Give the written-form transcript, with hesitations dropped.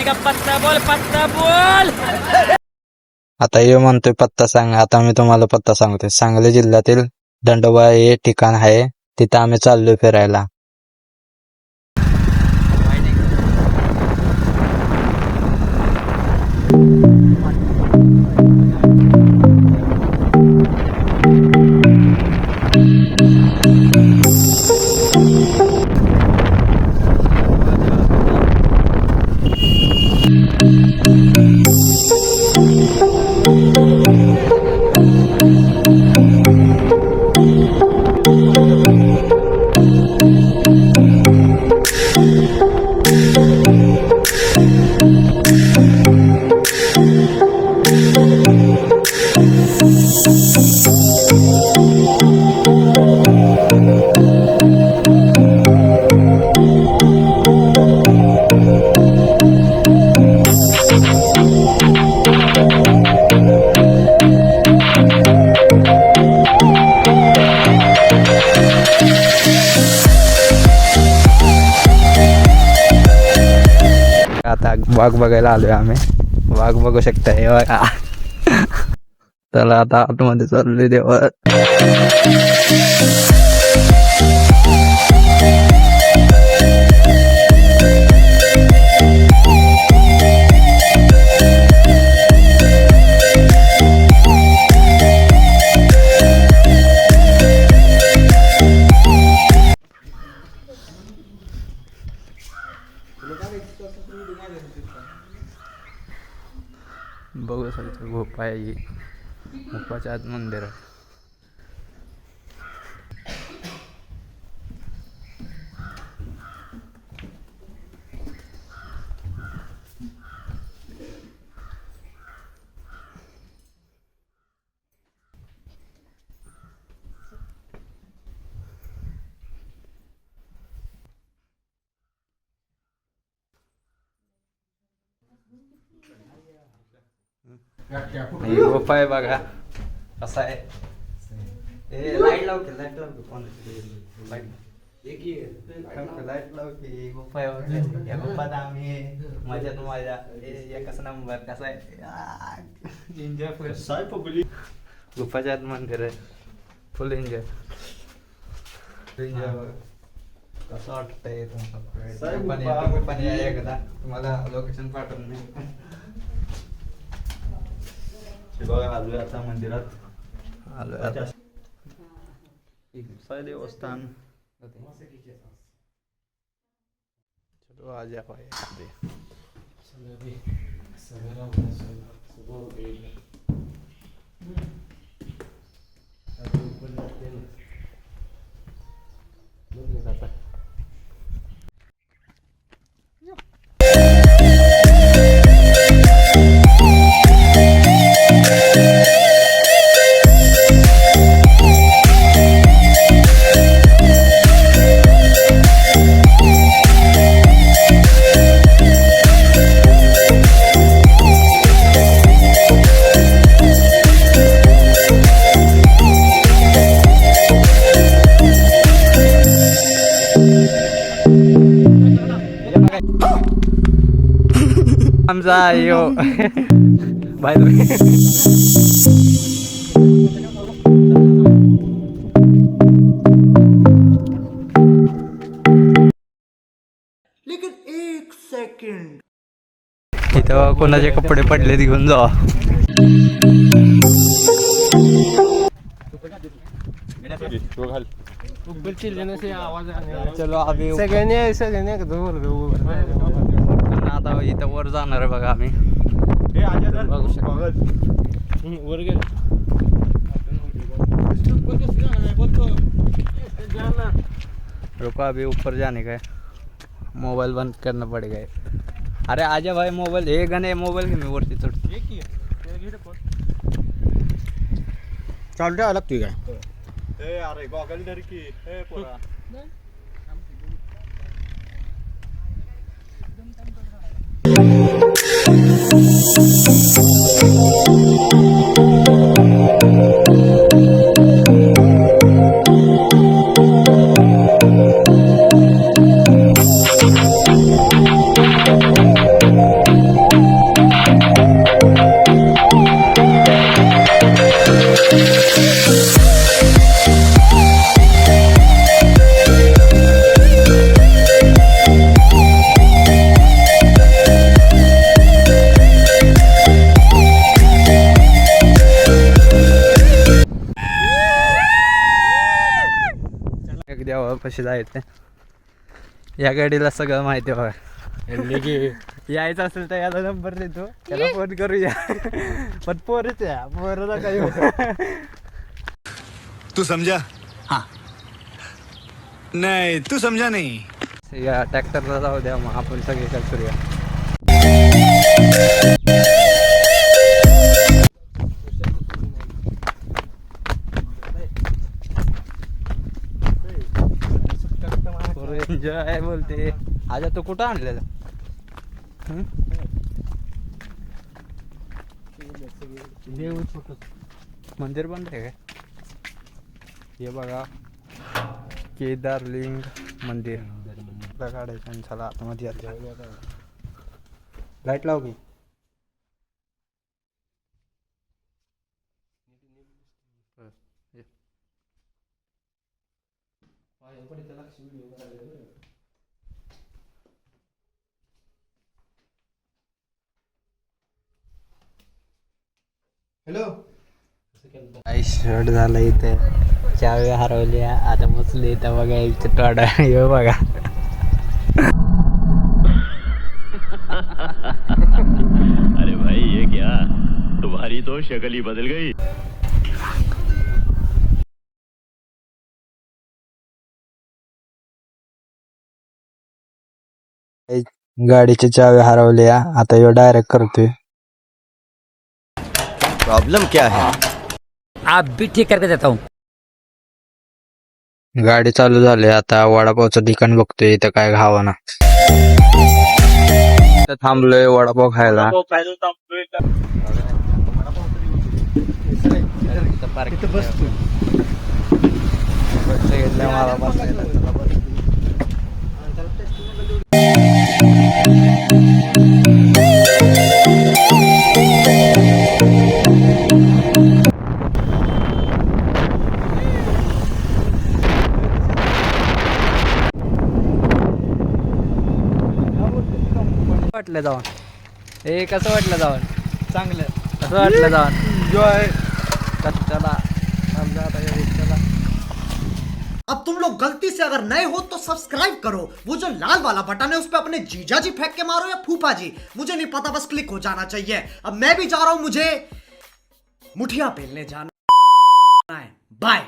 का पत्ता बोल. आता हे म्हणतोय पत्ता सांग. आता मी तुम्हाला पत्ता सांगतोय. सांगली जिल्ह्यातील दंडोबा हे ठिकाण आहे. तिथं आम्ही चाललोय फिरायला. आता वाघ बघायला आलोय आम्ही. वाघ बघू शकता हे बघा. चला आता आतमध्ये चाललोय देवा. बघू शकतो गोपा आहे. गोपाच्या आत मंदिर आहे. गोपा आहे बघा कसा आहे. लाईट लाव की लाईट लाव की गोपा आहे. या गोपात आम्ही मजात मजा. एकच नंबर कसा आहे. एन्जॉय फुल. गुफाच्या आत मंदिर आहे. फुल एन्जॉय. कसं वाटतंय पण या एकदा तुम्हाला लोकेशन पाठवून नाही. बघा आलोय आता मंदिरात. आलोय आता देवस्थान. चलो आ जाओ आमचा यो बाय द वे. इथं कोणाचे कपडे पडले घेऊन जा. चलो आम्ही सगळ्यांनी आता इथं वर जाणार आहे बघा आम्ही. बघू शकतो वर गेलो. रुको अभी ऊपर जाने का है. मोबाईल बंद करना पडेगा. अरे आजा भाई मोबाईल हे गणे मोबाईल घे. मी वरती चढतो. चालू द्यावं लागतोय काय. अरे गॉगल धर की. पोरा देवापाशी जायचं. या गाडीला सगळं माहिती आहे बघा. यायचं असेल तर याला नंबर देतो, त्याला फोन करूया. पण पोरच या पोरला काही तू समझा हाँ नहीं तू समझा नहीं. या ट्रॅक्टरला जाऊ द्या, मग आपण सगळीकडे करूया. एन्जॉय बोलते. आज तो कुठं आणलेला? मंदिर बंद आहे काय? हे बघा केदारलिंग मंदिर काढायचं आणि चला आतमध्ये लाईट लाव की. हॅलो. काही शर्ट झालं इथे, चावी हरवली. आता बसले इथं बघा एक टोडा. हे बघा अरे भाई ये क्या, तुम्हारी तो शक्ल ही बदल गई. गाडीची चावी हरवली. आता ह्यो डायरेक्ट करतोय. प्रॉब्लम क्या है. आप भी ठीक करके देता हूँ. गाडी चालू झाली. आता वडापावचं ठिकाण बघतोय, इथं काय खावं ना. थांबलोय वडापाव खायला. इथं बसतो. मला बसायला. वाटलं जाऊन कसं वाटलं जाऊन? चांगलं कसं वाटलं जाऊन? एन्जॉय. चला अब तुम लोग गलती से अगर नए हो तो सब्सक्राइब करो. वो जो लाल वाला बटन है उस पे अपने जीजा जी फेंक के मारो या फूफा जी, मुझे नहीं पता, बस क्लिक हो जाना चाहिए. अब मैं भी जा रहा हूं, मुझे मुठिया पेलने जाना है. बाय.